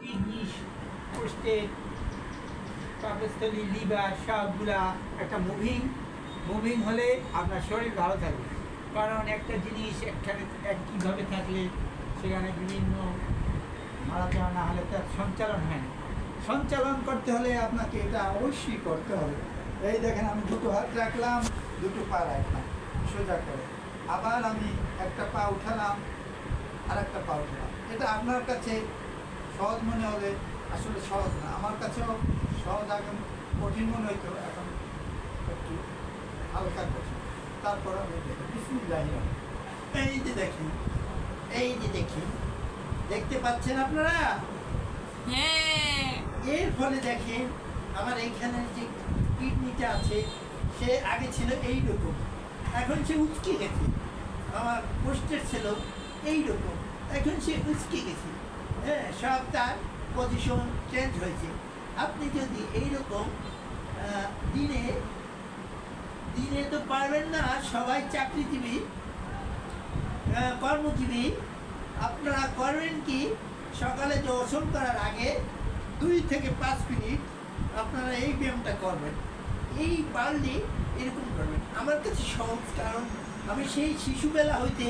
Kidney, prostate, পাকস্থলী, liver সবগুলা একটা মুভিং হলে আপনার শরীর ভালো থাকবে। কারণ একটা জিনিস একখানে একইভাবে থাকলে সেখানে বিভিন্ন মারা যাওয়া না হলে তার সঞ্চালন হয় না। সঞ্চালন করতে হলে আপনাকে এটা অবশ্যই করতে হবে। এই দেখেন, আমি দুটো হাত রাখলাম, দুটো পা রাখলাম সোজা করে, আবার আমি একটা পা উঠালাম আর একটা পা উঠালাম। এটা আপনার কাছে সহজ মনে হলে আসলে সহজ না, আমার কাছেও সহজ, আগে কঠিন মনে হইতো, এখন একটু হালকা কঠিন। তারপর আমি দেখি বিসমিল্লাহির রহমানির রহিম। এই যে দেখি, দেখতে পাচ্ছেন আপনারা? হ্যাঁ। এর ফলে দেখেন আমার এইখানে যে কিডনিটা আছে সে আগে ছিল এইরকম, এখন সে উচকে গেছে। আমার পোস্টের ছিল এইরকম, এখন সে উচকে গেছে। হ্যাঁ, সব তার পজিশন চেঞ্জ হয়েছে। আপনি যদি এইরকম দিনে দিনে তো পারবেন না, সবাই চাকরিজীবী কর্মজীবী, আপনারা করবেন কি, সকালে গোসল করার আগে 2 থেকে 5 মিনিট আপনারা এই ব্যায়ামটা করবেন। এই পারলে এরকম করবেন। আমার কাছে সহজ, কারণ আমি সেই শিশুবেলা হইতে